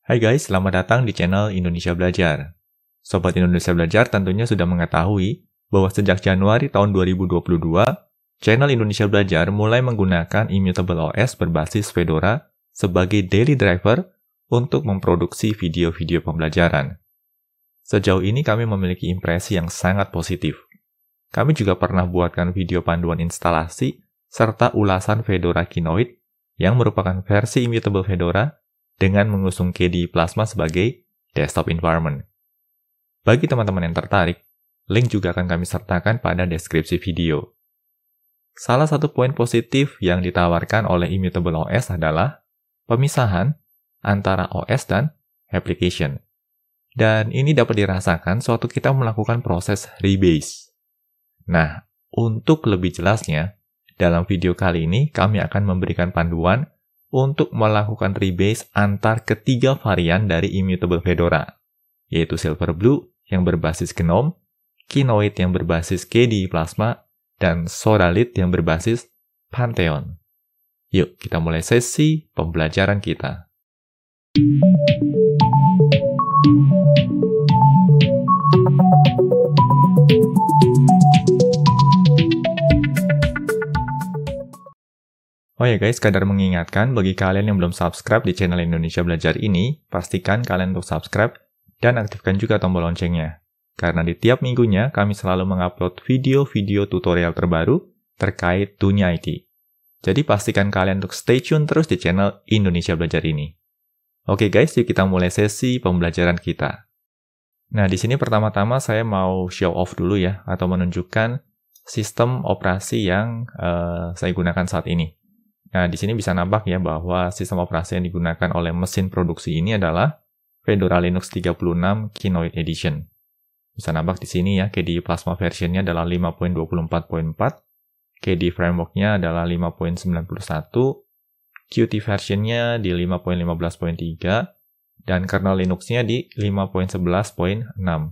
Hai guys, selamat datang di channel Indonesia Belajar. Sobat Indonesia Belajar tentunya sudah mengetahui bahwa sejak Januari tahun 2022, channel Indonesia Belajar mulai menggunakan Immutable OS berbasis Fedora sebagai daily driver untuk memproduksi video-video pembelajaran. Sejauh ini kami memiliki impresi yang sangat positif. Kami juga pernah buatkan video panduan instalasi serta ulasan Fedora Kinoite yang merupakan versi Immutable Fedora dengan mengusung KDE Plasma sebagai desktop environment. Bagi teman-teman yang tertarik, link juga akan kami sertakan pada deskripsi video. Salah satu poin positif yang ditawarkan oleh Immutable OS adalah pemisahan antara OS dan application. Dan ini dapat dirasakan sewaktu kita melakukan proses rebase. Nah, untuk lebih jelasnya, dalam video kali ini kami akan memberikan panduan untuk melakukan rebase antar ketiga varian dari Immutable Fedora, yaitu Silverblue yang berbasis GNOME, Kinoite yang berbasis KDE Plasma, dan Sodalith yang berbasis Pantheon. Yuk, kita mulai sesi pembelajaran kita. Oh ya guys, kadar mengingatkan bagi kalian yang belum subscribe di channel Indonesia Belajar ini, pastikan kalian untuk subscribe dan aktifkan juga tombol loncengnya. Karena di tiap minggunya kami selalu mengupload video-video tutorial terbaru terkait dunia IT. Jadi pastikan kalian untuk stay tune terus di channel Indonesia Belajar ini. Oke guys, yuk kita mulai sesi pembelajaran kita. Nah, di sini pertama-tama saya mau show off dulu ya, atau menunjukkan sistem operasi yang saya gunakan saat ini. Nah, di sini bisa nampak ya bahwa sistem operasi yang digunakan oleh mesin produksi ini adalah Fedora Linux 36 Kinoite Edition. Bisa nampak di sini ya, KDE Plasma versionnya adalah 5.24.4, KDE Framework-nya adalah 5.91, Qt versionnya di 5.15.3, dan kernel Linux-nya di 5.11.6. Nah,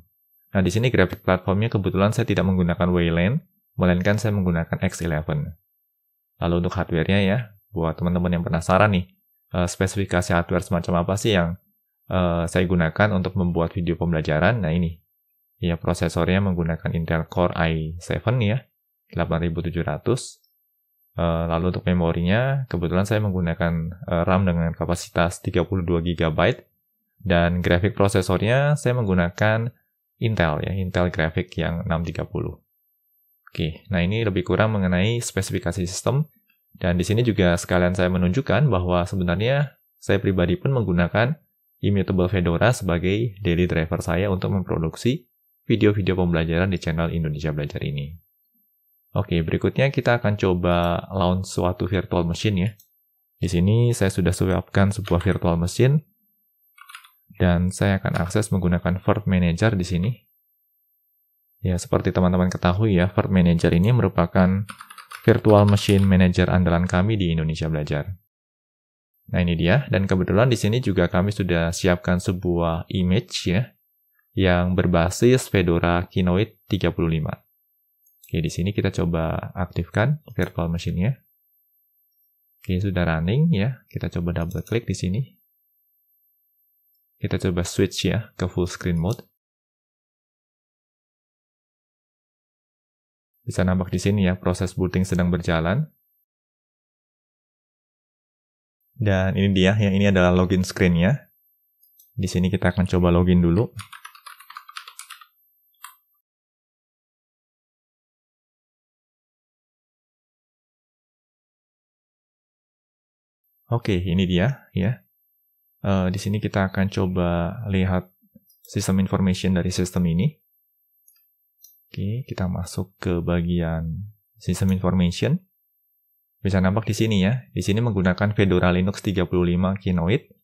di sini graphic platformnya kebetulan saya tidak menggunakan Wayland, melainkan saya menggunakan X11. Lalu untuk hardware-nya ya, buat teman-teman yang penasaran nih, spesifikasi hardware semacam apa sih yang saya gunakan untuk membuat video pembelajaran. Nah ini, ya prosesornya menggunakan Intel Core i7 ya, 8700. Lalu untuk memorinya, kebetulan saya menggunakan RAM dengan kapasitas 32 GB, dan grafik prosesornya saya menggunakan Intel ya, Intel Graphic yang 630. Oke, nah ini lebih kurang mengenai spesifikasi sistem, dan di sini juga sekalian saya menunjukkan bahwa sebenarnya saya pribadi pun menggunakan Immutable Fedora sebagai daily driver saya untuk memproduksi video-video pembelajaran di channel Indonesia Belajar ini. Oke, berikutnya kita akan coba launch suatu virtual machine ya. Di sini saya sudah siapkan sebuah virtual machine, dan saya akan akses menggunakan Virt Manager di sini. Ya, seperti teman-teman ketahui ya, Virt Manager ini merupakan virtual machine manager andalan kami di Indonesia Belajar. Nah, ini dia, dan kebetulan di sini juga kami sudah siapkan sebuah image ya, yang berbasis Fedora Kinoite 35. Oke, di sini kita coba aktifkan virtual machine-nya. Oke, sudah running ya, kita coba double klik di sini. Kita coba switch ya ke full screen mode. Bisa nampak di sini ya, proses booting sedang berjalan. Dan ini dia, yang ini adalah login screen-nya. Di sini kita akan coba login dulu. Oke, ini dia ya. Di sini kita akan coba lihat sistem information dari sistem ini. Oke, kita masuk ke bagian System Information. Bisa nampak di sini ya. Di sini menggunakan Fedora Linux 35 Kinoite.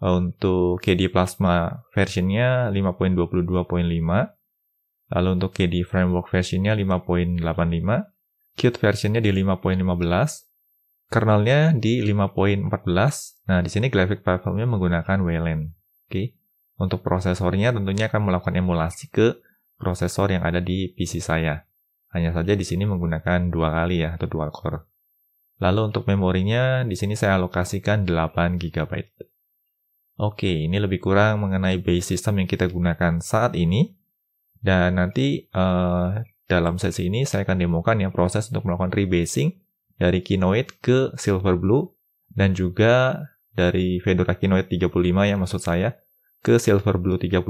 Untuk KDE Plasma versionnya 5.22.5. Lalu untuk KDE Framework versionnya 5.85. Qt versionnya di 5.15. Kernelnya di 5.14. Nah, di sini graphic platformnya menggunakan Wayland. Oke. Untuk prosesornya tentunya akan melakukan emulasi ke prosesor yang ada di PC saya. Hanya saja di sini menggunakan 2 kali ya, atau dual core. Lalu untuk memorinya, di sini saya alokasikan 8 GB. Oke, ini lebih kurang mengenai base system yang kita gunakan saat ini. Dan nanti dalam sesi ini saya akan demokan ya proses untuk melakukan rebasing dari Kinoite ke Silverblue dan juga dari Fedora Kinoite 35 ya maksud saya ke Silverblue 36.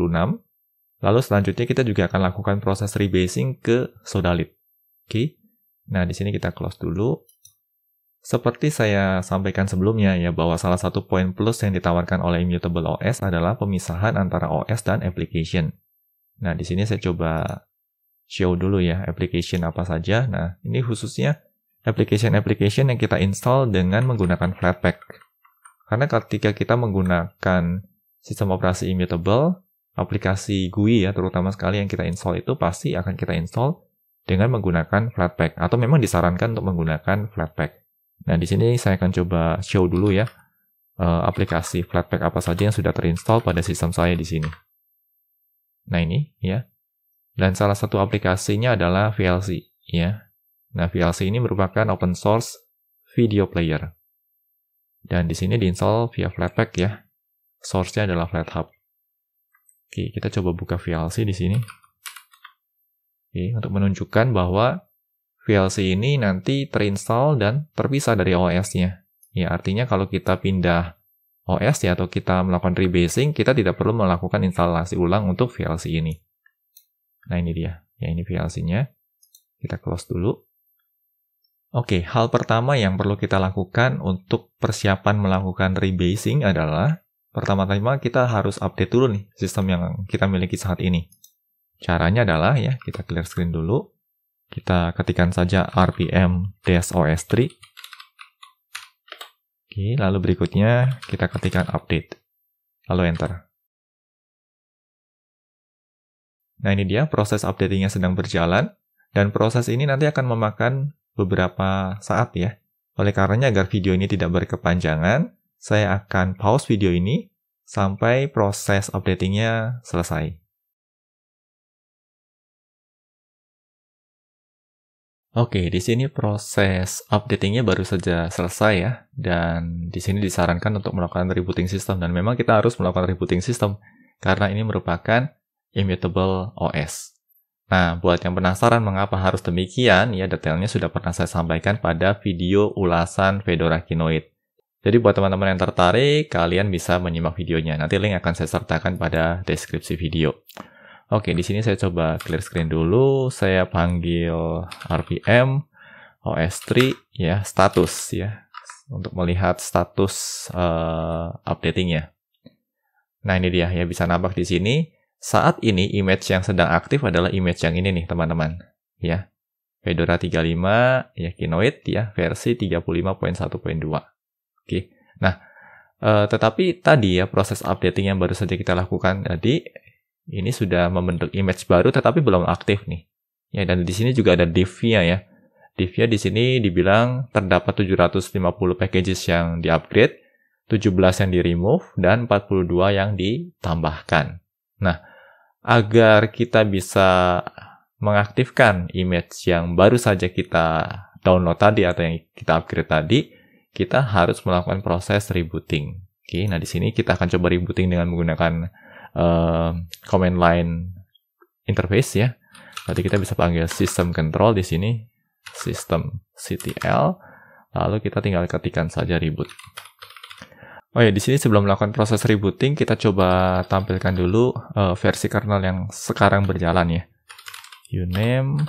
Lalu selanjutnya kita juga akan lakukan proses rebasing ke Sodalith. Oke. Nah, di sini kita close dulu. Seperti saya sampaikan sebelumnya ya, bahwa salah satu poin plus yang ditawarkan oleh Immutable OS adalah pemisahan antara OS dan application. Nah, di sini saya coba show dulu ya, application apa saja. Nah, ini khususnya application-application yang kita install dengan menggunakan Flatpak. Karena ketika kita menggunakan sistem operasi Immutable, aplikasi GUI ya, terutama sekali yang kita install itu pasti akan kita install dengan menggunakan Flatpak. Atau memang disarankan untuk menggunakan Flatpak. Nah, di sini saya akan coba show dulu ya aplikasi Flatpak apa saja yang sudah terinstall pada sistem saya di sini. Nah, ini ya. Dan salah satu aplikasinya adalah VLC ya. Nah, VLC ini merupakan open source video player. Dan di sini diinstal via Flatpak ya. Source-nya adalah FlatHub. Oke, kita coba buka VLC di sini. Oke, untuk menunjukkan bahwa VLC ini nanti terinstall dan terpisah dari OS-nya. Ya, artinya kalau kita pindah OS ya, atau kita melakukan rebasing, kita tidak perlu melakukan instalasi ulang untuk VLC ini. Nah, ini dia. Ya, ini VLC-nya. Kita close dulu. Oke, hal pertama yang perlu kita lakukan untuk persiapan melakukan rebasing adalah pertama-tama kita harus update dulu nih sistem yang kita miliki saat ini. Caranya adalah ya, kita clear screen dulu. Kita ketikkan saja rpm-os3. Oke, lalu berikutnya kita ketikkan update. Lalu enter. Nah, ini dia proses updatingnya sedang berjalan. Dan proses ini nanti akan memakan beberapa saat ya. Oleh karenanya agar video ini tidak berkepanjangan, saya akan pause video ini sampai proses updatingnya selesai. Oke, di sini proses updatingnya baru saja selesai ya, dan di sini disarankan untuk melakukan rebooting system, dan memang kita harus melakukan rebooting system, karena ini merupakan Immutable OS. Nah, buat yang penasaran mengapa harus demikian, ya detailnya sudah pernah saya sampaikan pada video ulasan Fedora Kinoite. Jadi buat teman-teman yang tertarik, kalian bisa menyimak videonya. Nanti link akan saya sertakan pada deskripsi video. Oke, di sini saya coba clear screen dulu. Saya panggil rpm os3 ya, status ya, untuk melihat status updatingnya. Nah, ini dia ya, bisa nampak di sini. Saat ini image yang sedang aktif adalah image yang ini nih, teman-teman. Ya. Fedora 35 ya, Kinoite ya, versi 35.1.2. Oke. Nah, tetapi tadi ya proses updating yang baru saja kita lakukan tadi ini sudah membentuk image baru tetapi belum aktif nih. Ya, dan di sini juga ada div-nya ya. Div-nya di sini dibilang terdapat 750 packages yang di-upgrade, 17 yang di-remove, dan 42 yang ditambahkan. Nah, agar kita bisa mengaktifkan image yang baru saja kita download tadi atau yang kita upgrade tadi, kita harus melakukan proses rebooting. Oke, nah di sini kita akan coba rebooting dengan menggunakan command line interface ya. Nanti kita bisa panggil system control di sini, systemctl, lalu kita tinggal ketikkan saja reboot. Oh ya, di sini sebelum melakukan proses rebooting, kita coba tampilkan dulu versi kernel yang sekarang berjalan ya. uname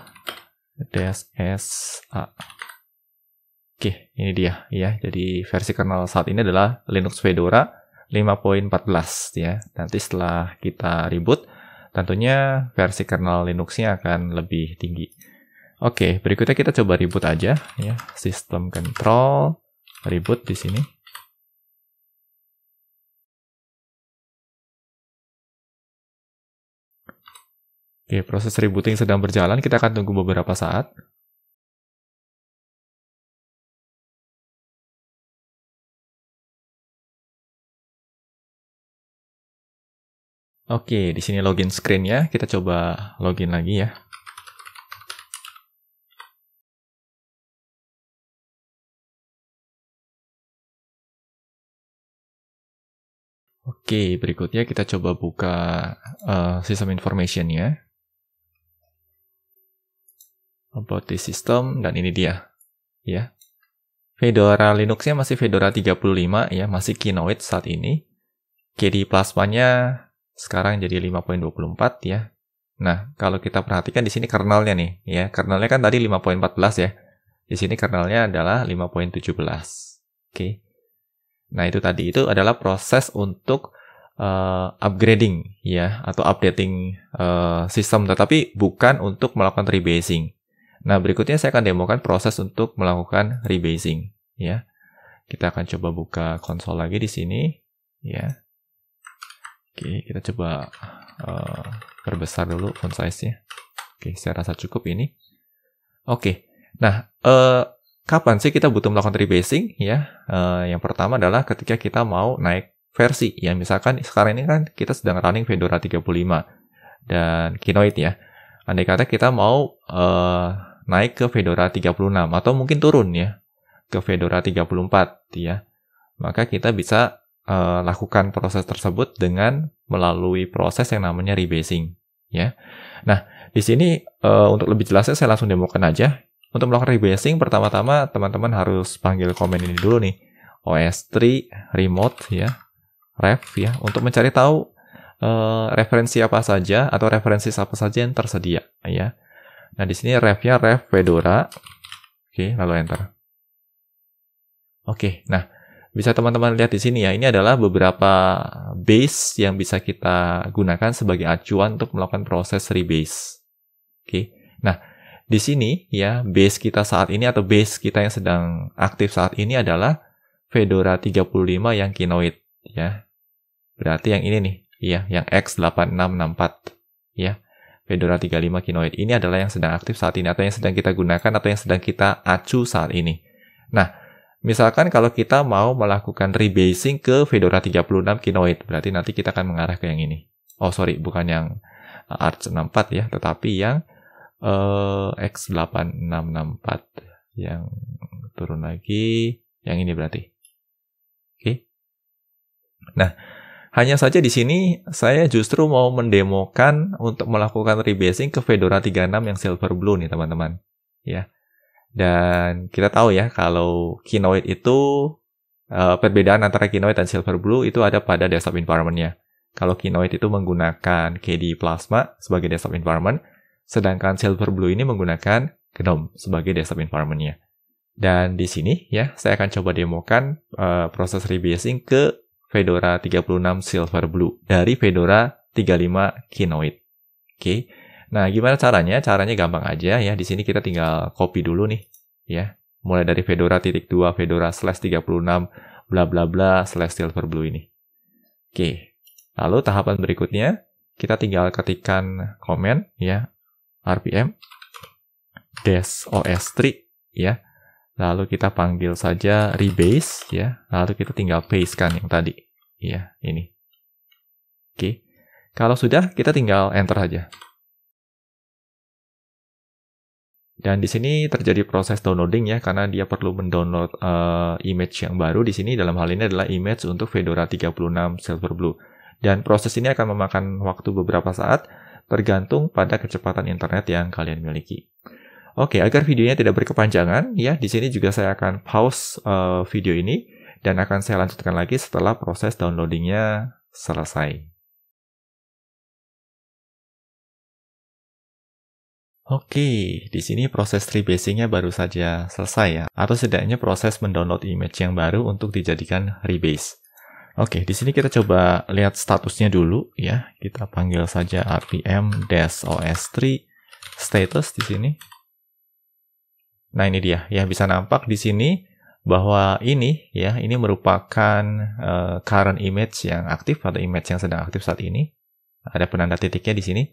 -sa. Oke, ini dia ya. Jadi versi kernel saat ini adalah Linux Fedora 5.14 ya. Nanti setelah kita reboot, tentunya versi kernel Linux-nya akan lebih tinggi. Oke, berikutnya kita coba reboot aja ya. System control reboot di sini. Oke, proses rebooting sedang berjalan. Kita akan tunggu beberapa saat. Oke, di sini login screen-nya. Kita coba login lagi ya. Oke, berikutnya kita coba buka system information-nya. About the system, dan ini dia. Ya. Fedora Linux-nya masih Fedora 35, ya, masih Kinoite saat ini. KDE Plasma-nya sekarang jadi 5.24, ya. Nah, kalau kita perhatikan di sini kernelnya nih, ya. Kernelnya kan tadi 5.14 ya. Di sini kernelnya adalah 5.17. Oke. Nah, itu tadi itu adalah proses untuk upgrading ya atau updating sistem, tetapi bukan untuk melakukan rebasing. Nah, berikutnya saya akan demokan proses untuk melakukan rebasing ya. Kita akan coba buka konsol lagi di sini ya. Oke, kita coba perbesar dulu font size-nya. Oke, saya rasa cukup ini. Oke. Nah, kapan sih kita butuh melakukan rebasing ya? Yang pertama adalah ketika kita mau naik versi ya. Misalkan sekarang ini kan kita sedang running Fedora 35 dan Kinoite ya. Andai kata kita mau naik ke Fedora 36 atau mungkin turun ya ke Fedora 34 ya. Maka kita bisa lakukan proses tersebut dengan melalui proses yang namanya rebasing ya. Nah, di sini untuk lebih jelasnya saya langsung demokan aja. Untuk melakukan rebasing, pertama-tama teman-teman harus panggil komen ini dulu nih, OS3 remote ya, ref ya, untuk mencari tahu referensi apa saja atau referensi apa saja yang tersedia ya. Nah, di sini refnya ref Fedora. Oke, lalu enter. Oke, nah bisa teman-teman lihat di sini ya, ini adalah beberapa base yang bisa kita gunakan sebagai acuan untuk melakukan proses rebase. Oke, nah di sini ya, base kita saat ini atau base kita yang sedang aktif saat ini adalah Fedora 35 yang Kinoite ya. Berarti yang ini nih, ya, yang X8664 ya. Fedora 35 Kinoite ini adalah yang sedang aktif saat ini atau yang sedang kita gunakan atau yang sedang kita acu saat ini. Nah, misalkan kalau kita mau melakukan rebasing ke Fedora 36 Kinoite, berarti nanti kita akan mengarah ke yang ini. Oh, sorry, bukan yang Arch64 ya, tetapi yang X8664 yang turun lagi, yang ini berarti. Oke. Nah, hanya saja di sini saya justru mau mendemokan untuk melakukan rebasing ke Fedora 36 yang Silverblue nih teman-teman. Ya. Dan kita tahu ya kalau Kinoite itu perbedaan antara Kinoite dan Silverblue itu ada pada desktop environment-nya. Kalau Kinoite itu menggunakan KDE Plasma sebagai desktop environment, sedangkan Silverblue ini menggunakan GNOME sebagai desktop environment-nya. Dan di sini ya, saya akan coba demokan proses rebasing ke Fedora 36 Silverblue dari Fedora 35 Kinoite. Oke. Nah, gimana caranya? Caranya gampang aja ya. Di sini kita tinggal copy dulu nih ya. Mulai dari Fedora .2 Fedora /36 bla bla bla /Silverblue ini. Oke. Lalu tahapan berikutnya kita tinggal ketikkan komen ya. RPM -os3 ya. Lalu kita panggil saja rebase ya. Lalu kita tinggal pastekan yang tadi ya, ini. Oke. Kalau sudah kita tinggal enter aja. Dan di sini terjadi proses downloading ya, karena dia perlu mendownload image yang baru. Di sini dalam hal ini adalah image untuk Fedora 36 Silverblue. Dan proses ini akan memakan waktu beberapa saat, tergantung pada kecepatan internet yang kalian miliki. Oke, agar videonya tidak berkepanjangan, ya, di sini juga saya akan pause video ini, dan akan saya lanjutkan lagi setelah proses downloadingnya selesai. Oke, di sini proses rebasing-nya baru saja selesai ya, atau setidaknya proses mendownload image yang baru untuk dijadikan rebase. Oke, di sini kita coba lihat statusnya dulu ya. Kita panggil saja rpm-os3 status di sini. Nah, ini dia ya, bisa nampak di sini bahwa ini ya, ini merupakan current image yang aktif atau image yang sedang aktif saat ini. Ada penanda titiknya di sini.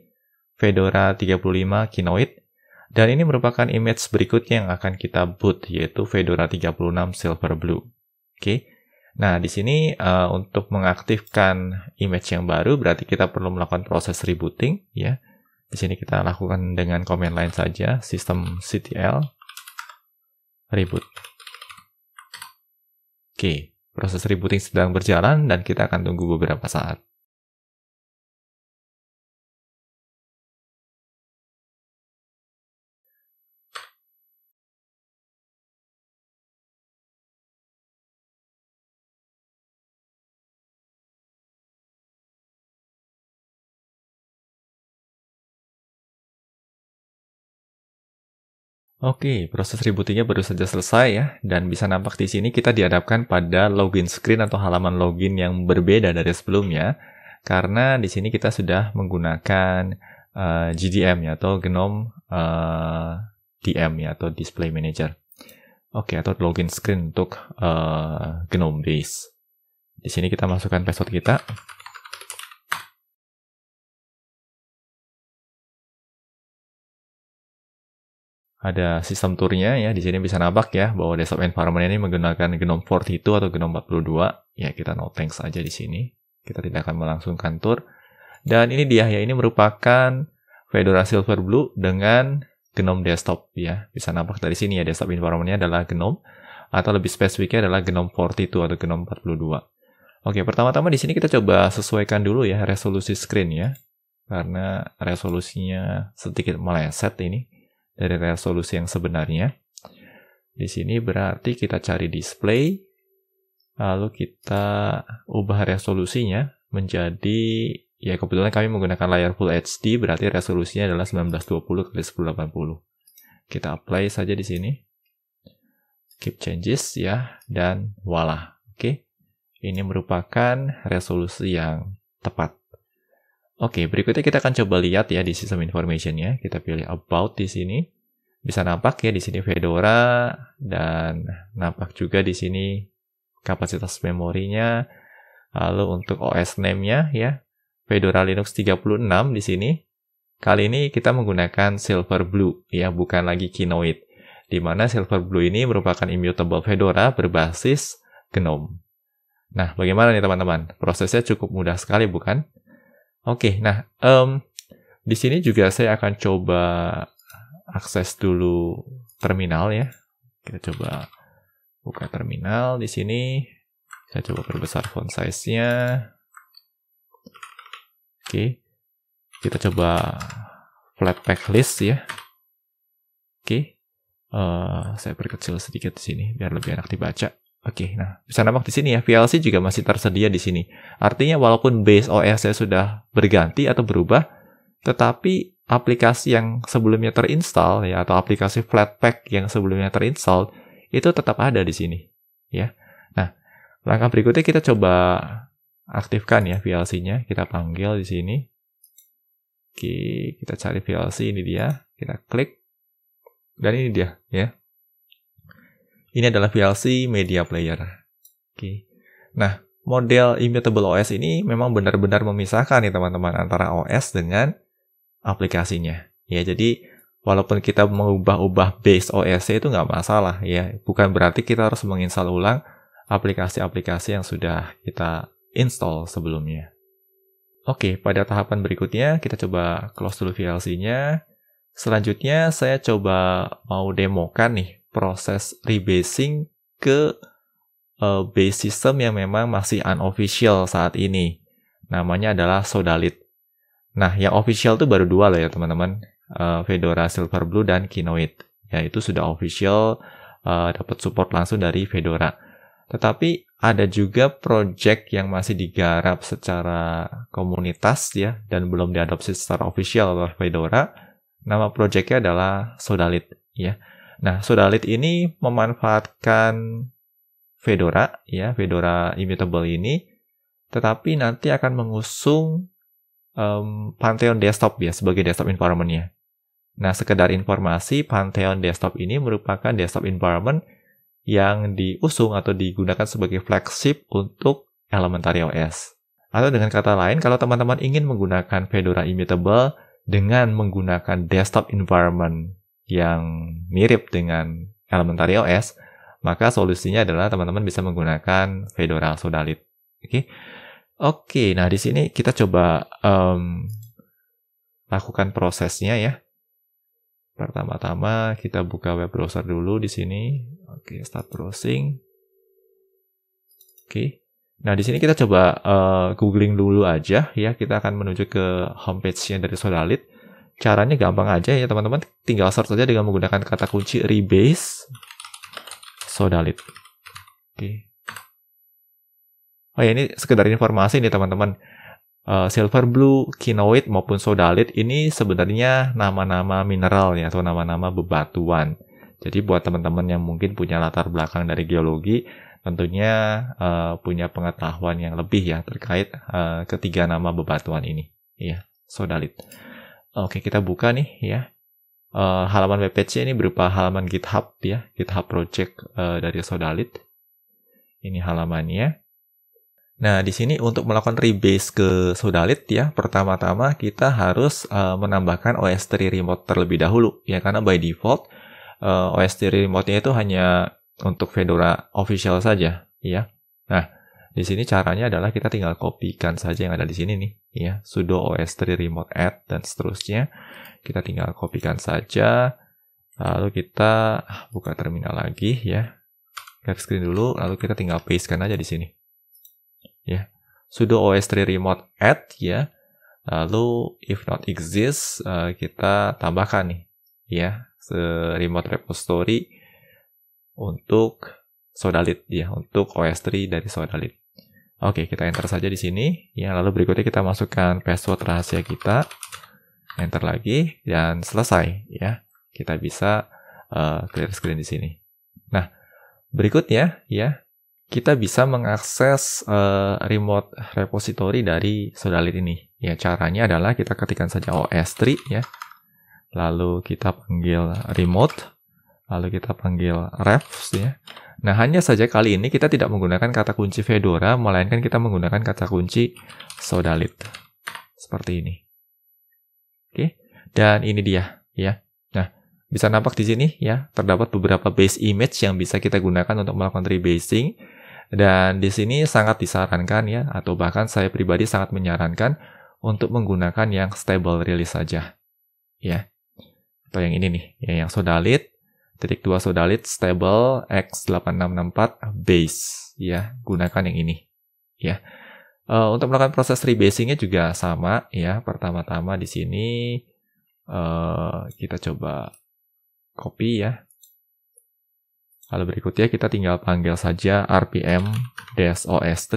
Fedora 35 Kinoite, dan ini merupakan image berikutnya yang akan kita boot, yaitu Fedora 36 Silverblue. Oke, nah di sini untuk mengaktifkan image yang baru berarti kita perlu melakukan proses rebooting ya. Di sini kita lakukan dengan command line saja, systemctl reboot. Oke, Proses rebooting sedang berjalan dan kita akan tunggu beberapa saat. Oke, proses rebootingnya baru saja selesai ya, dan bisa nampak di sini kita dihadapkan pada login screen atau halaman login yang berbeda dari sebelumnya, karena di sini kita sudah menggunakan GDM ya, atau GNOME DM ya, atau Display Manager. Oke, atau login screen untuk GNOME base. Di sini kita masukkan password kita. Ada sistem tournya ya, di sini bisa nampak ya bahwa desktop environment ini menggunakan GNOME 42 atau GNOME 42. Ya, kita no thanks aja di sini. Kita tidak akan melangsungkan tour. Dan ini dia ya, ini merupakan Fedora Silverblue dengan GNOME desktop ya. Bisa nampak dari sini ya, desktop environment-nya adalah GNOME, atau lebih spesifiknya adalah GNOME 42 atau GNOME 42. Oke, pertama-tama di sini kita coba sesuaikan dulu ya resolusi screen ya. Karena resolusinya sedikit meleset ini dari resolusi yang sebenarnya. Di sini berarti kita cari display, lalu kita ubah resolusinya menjadi, ya kebetulan kami menggunakan layar Full HD, berarti resolusinya adalah 1920 x 1080. Kita apply saja di sini. Keep changes ya, dan voila. Oke. Ini merupakan resolusi yang tepat. Oke, berikutnya kita akan coba lihat ya di System Information-nya. Kita pilih About di sini. Bisa nampak ya di sini Fedora, dan nampak juga di sini kapasitas memorinya. Lalu untuk OS name-nya ya, Fedora Linux 36 di sini. Kali ini kita menggunakan Silverblue ya, bukan lagi Kinoite. Di mana Silverblue ini merupakan immutable Fedora berbasis GNOME. Nah, bagaimana nih teman-teman? Prosesnya cukup mudah sekali bukan? Oke, nah di sini juga saya akan coba akses dulu terminal ya. Kita coba buka terminal di sini. Saya coba perbesar font size-nya. Oke, kita coba Flatpak list ya. Oke, saya perkecil sedikit di sini biar lebih enak dibaca. Oke, nah bisa nampak di sini ya, VLC juga masih tersedia di sini. Artinya walaupun base OS-nya sudah berganti atau berubah, tetapi aplikasi yang sebelumnya terinstall ya, atau aplikasi Flatpak yang sebelumnya terinstall itu tetap ada di sini ya. Nah, langkah berikutnya kita coba aktifkan ya VLC-nya. Kita panggil di sini. Oke, kita cari VLC, ini dia. Kita klik. Dan ini dia ya. Ini adalah VLC Media Player. Oke. Nah, model Immutable OS ini memang benar-benar memisahkan nih teman-teman antara OS dengan aplikasinya. Ya, jadi walaupun kita mengubah-ubah base OS itu nggak masalah ya. Bukan berarti kita harus menginstal ulang aplikasi-aplikasi yang sudah kita install sebelumnya. Oke, pada tahapan berikutnya kita coba close dulu VLC-nya. Selanjutnya saya coba mau demokan nih proses rebasing ke base system yang memang masih unofficial saat ini. Namanya adalah Sodalit. Nah, yang official itu baru dua lah ya teman-teman. Fedora Silverblue dan Kinoite. Ya, itu sudah official, dapat support langsung dari Fedora. Tetapi ada juga project yang masih digarap secara komunitas ya, dan belum diadopsi secara official oleh Fedora. Nama projectnya adalah Sodalit ya. Nah, Sodalit ini memanfaatkan Fedora ya, Fedora Immutable ini, tetapi nanti akan mengusung Pantheon Desktop ya sebagai desktop environment-nya. Nah, sekedar informasi, Pantheon Desktop ini merupakan desktop environment yang diusung atau digunakan sebagai flagship untuk Elementary OS. Atau dengan kata lain, kalau teman-teman ingin menggunakan Fedora Immutable dengan menggunakan desktop environment yang mirip dengan Elementary OS, maka solusinya adalah teman-teman bisa menggunakan Fedora Sodalit. Oke, nah di sini kita coba lakukan prosesnya ya. Pertama-tama kita buka web browser dulu di sini. Oke, start browsing. Oke. Nah, di sini kita coba googling dulu aja ya. Kita akan menuju ke homepage-nya dari Sodalit. Caranya gampang aja ya teman-teman. Tinggal search saja dengan menggunakan kata kunci Rebase Sodalit. Oke. Oh ya, ini sekedar informasi nih teman-teman. Silverblue, Kinoid maupun Sodalit ini sebenarnya nama-nama mineral ya, atau nama-nama bebatuan. Jadi buat teman-teman yang mungkin punya latar belakang dari geologi, tentunya punya pengetahuan yang lebih ya terkait ketiga nama bebatuan ini, ya, Sodalit. Oke, kita buka nih ya. Halaman webpage ini berupa halaman GitHub ya, GitHub project dari Sodalit. Ini halamannya. Nah, di sini untuk melakukan rebase ke Sodalit ya, pertama-tama kita harus menambahkan OS3 remote terlebih dahulu ya, karena by default OS3 remote-nya itu hanya untuk Fedora official saja ya. Nah, di sini caranya adalah kita tinggal kopikan saja yang ada di sini nih ya, sudo OS3 remote add dan seterusnya. Kita tinggal kopikan saja. Lalu kita buka terminal lagi ya. Clear screen dulu, lalu kita tinggal pastekan aja di sini. Ya, sudo OS3 remote add ya. Lalu if not exists kita tambahkan nih ya, remote repository untuk Sodalit ya, untuk OS3 dari Sodalit. Oke, kita enter saja di sini ya. Lalu berikutnya kita masukkan password rahasia kita, enter lagi dan selesai ya. Kita bisa clear screen di sini. Nah, berikutnya ya, kita bisa mengakses remote repository dari Sodalit ini. Ya, caranya adalah kita ketikkan saja OS3 ya. Lalu kita panggil remote, lalu kita panggil refs ya. Nah, hanya saja kali ini kita tidak menggunakan kata kunci Fedora, melainkan kita menggunakan kata kunci Sodalit. Seperti ini. Oke, dan ini dia ya. Nah, bisa nampak di sini ya, terdapat beberapa base image yang bisa kita gunakan untuk melakukan rebasing. Dan di sini sangat disarankan ya, atau bahkan saya pribadi sangat menyarankan untuk menggunakan yang stable release saja. Ya. Atau yang ini nih, ya, yang Sodalit, .2 Sodalit stable x8664 base. Ya, gunakan yang ini. Ya. Untuk melakukan proses rebasingnya juga sama ya. Pertama-tama di sini kita coba copy ya. Lalu berikutnya kita tinggal panggil saja rpm-os3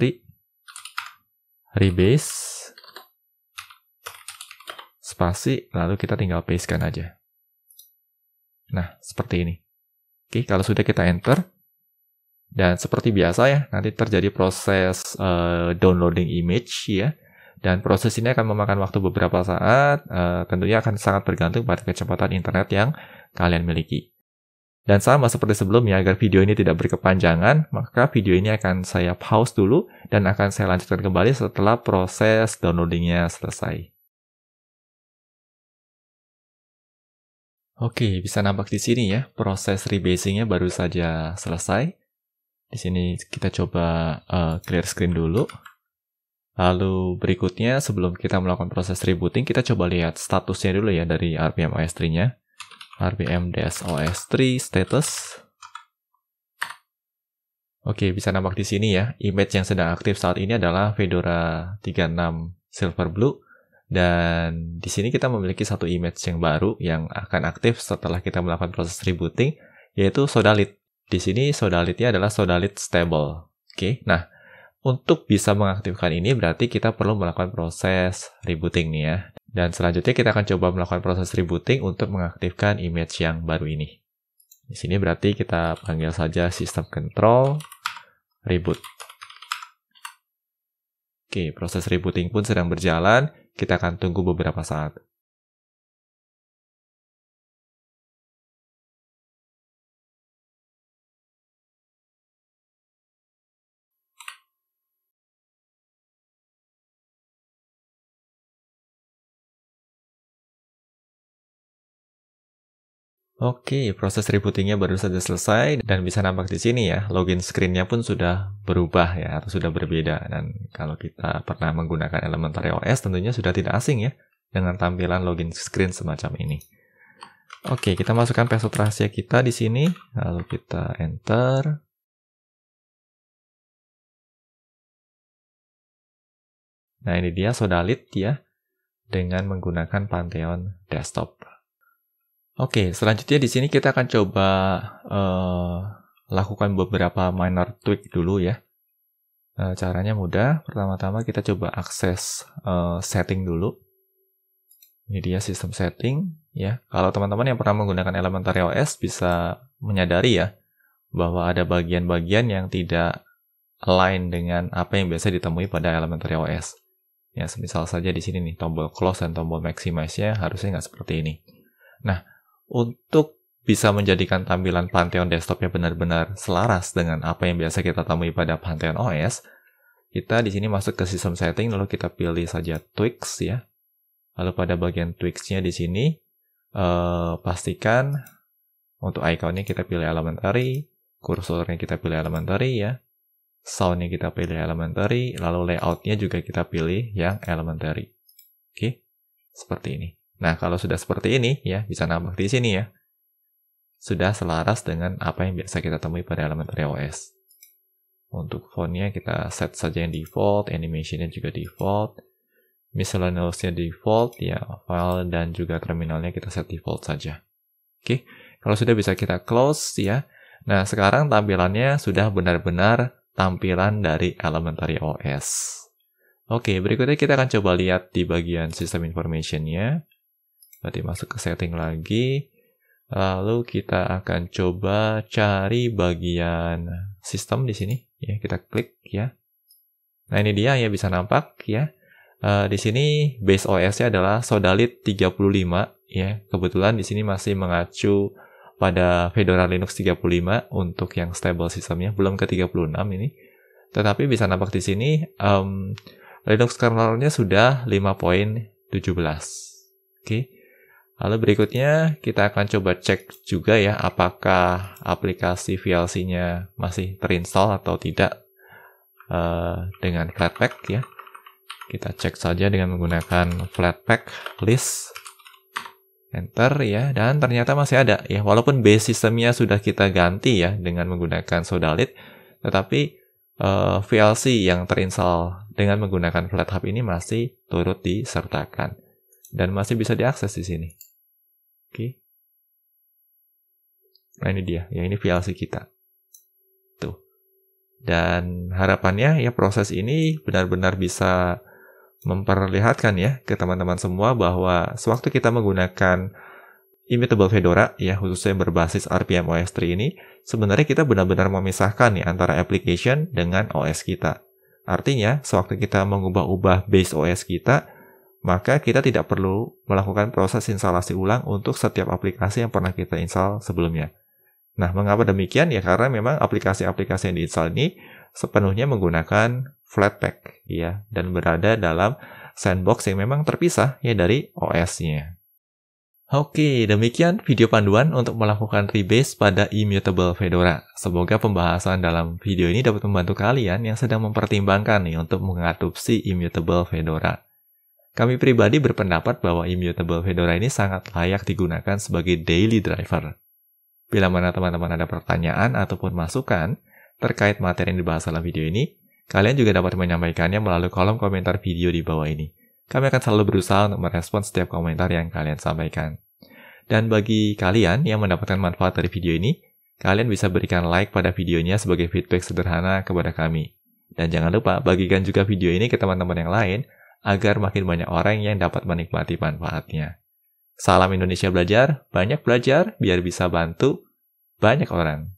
rebase spasi, lalu kita tinggal pastekan aja. Nah, seperti ini. Oke, kalau sudah kita enter, dan seperti biasa ya, nanti terjadi proses downloading image ya, dan proses ini akan memakan waktu beberapa saat, tentunya akan sangat bergantung pada kecepatan internet yang kalian miliki. Dan sama seperti sebelumnya, agar video ini tidak berkepanjangan, maka video ini akan saya pause dulu dan akan saya lanjutkan kembali setelah proses downloadingnya selesai. Oke, bisa nampak di sini ya, proses rebasingnya baru saja selesai. Di sini kita coba clear screen dulu. Lalu berikutnya, sebelum kita melakukan proses rebooting, kita coba lihat statusnya dulu ya dari rpm-os3-nya. rpm-os3 status. Oke, bisa nampak di sini ya. Image yang sedang aktif saat ini adalah Fedora 36 Silverblue. Dan di sini kita memiliki satu image yang baru yang akan aktif setelah kita melakukan proses rebooting, yaitu Sodalit. Di sini Sodalitnya adalah Sodalit stable. Oke, nah untuk bisa mengaktifkan ini berarti kita perlu melakukan proses rebooting nih ya. Dan selanjutnya kita akan coba melakukan proses rebooting untuk mengaktifkan image yang baru ini. Di sini berarti kita panggil saja system control reboot. Oke, proses rebooting pun sedang berjalan. Kita akan tunggu beberapa saat. Oke, proses rebootingnya baru saja selesai dan bisa nampak di sini ya, login screen-nya pun sudah berubah ya, atau sudah berbeda. Dan kalau kita pernah menggunakan Elementary OS tentunya sudah tidak asing ya dengan tampilan login screen semacam ini. Oke, kita masukkan password rahasia kita di sini, lalu kita enter. Nah, ini dia Sodalith ya, dengan menggunakan Pantheon Desktop. Oke, selanjutnya di sini kita akan coba lakukan beberapa minor tweak dulu ya. Caranya mudah. Pertama-tama kita coba akses setting dulu. Ini dia sistem setting ya. Kalau teman-teman yang pernah menggunakan Elementary OS bisa menyadari ya bahwa ada bagian-bagian yang tidak align dengan apa yang biasa ditemui pada Elementary OS. Ya, semisal saja di sini nih tombol close dan tombol maximize-nya harusnya nggak seperti ini. Nah, untuk bisa menjadikan tampilan Pantheon Desktop-nya benar-benar selaras dengan apa yang biasa kita temui pada Pantheon OS, kita di sini masuk ke sistem setting, lalu kita pilih saja tweaks ya. Lalu pada bagian tweaks-nya di sini, pastikan untuk icon-nya kita pilih elementary, kursornya kita pilih elementary ya, sound-nya kita pilih elementary, lalu layout-nya juga kita pilih yang elementary. Oke, seperti ini. Nah, kalau sudah seperti ini ya, bisa nampak di sini ya. Sudah selaras dengan apa yang biasa kita temui pada Elementary OS. Untuk font-nya kita set saja yang default, animation-nya juga default, miscellaneous-nya default, ya, file dan juga terminalnya kita set default saja. Oke, kalau sudah bisa kita close ya. Nah, sekarang tampilannya sudah benar-benar tampilan dari Elementary OS. Oke, berikutnya kita akan coba lihat di bagian System Information-nya. Berarti masuk ke setting lagi. Lalu kita akan coba cari bagian sistem di sini. Ya, kita klik ya. Nah, ini dia ya, bisa nampak ya. Di sini base OS-nya adalah Sodalith 35 ya. Kebetulan di sini masih mengacu pada Fedora Linux 35 untuk yang stable sistemnya, belum ke 36 ini. Tetapi bisa nampak di sini Linux kernel-nya sudah 5.17. Oke. Lalu berikutnya kita akan coba cek juga ya apakah aplikasi VLC-nya masih terinstall atau tidak dengan Flatpak ya. Kita cek saja dengan menggunakan Flatpak list. Enter ya, dan ternyata masih ada ya. Walaupun base sistemnya sudah kita ganti ya dengan menggunakan Sodalith, tetapi VLC yang terinstall dengan menggunakan FlatHub ini masih turut disertakan dan masih bisa diakses di sini. Oke. Nah, ini dia, ya ini VLC kita. Tuh. Dan harapannya ya proses ini benar-benar bisa memperlihatkan ya ke teman-teman semua bahwa sewaktu kita menggunakan Immutable Fedora ya khususnya berbasis RPM OS 3 ini, sebenarnya kita benar-benar memisahkan ya antara application dengan OS kita. Artinya, sewaktu kita mengubah-ubah base OS kita, maka kita tidak perlu melakukan proses instalasi ulang untuk setiap aplikasi yang pernah kita install sebelumnya. Nah, mengapa demikian? Ya karena memang aplikasi-aplikasi yang diinstal ini sepenuhnya menggunakan Flatpak ya dan berada dalam sandbox yang memang terpisah ya dari OS-nya. Oke, demikian video panduan untuk melakukan rebase pada Immutable Fedora. Semoga pembahasan dalam video ini dapat membantu kalian yang sedang mempertimbangkan nih untuk mengadopsi Immutable Fedora. Kami pribadi berpendapat bahwa Immutable Fedora ini sangat layak digunakan sebagai daily driver. Bila mana teman-teman ada pertanyaan ataupun masukan terkait materi yang dibahas dalam video ini, kalian juga dapat menyampaikannya melalui kolom komentar video di bawah ini. Kami akan selalu berusaha untuk merespons setiap komentar yang kalian sampaikan. Dan bagi kalian yang mendapatkan manfaat dari video ini, kalian bisa berikan like pada videonya sebagai feedback sederhana kepada kami. Dan jangan lupa bagikan juga video ini ke teman-teman yang lain, agar makin banyak orang yang dapat menikmati manfaatnya. Salam Indonesia Belajar, banyak belajar biar bisa bantu banyak orang.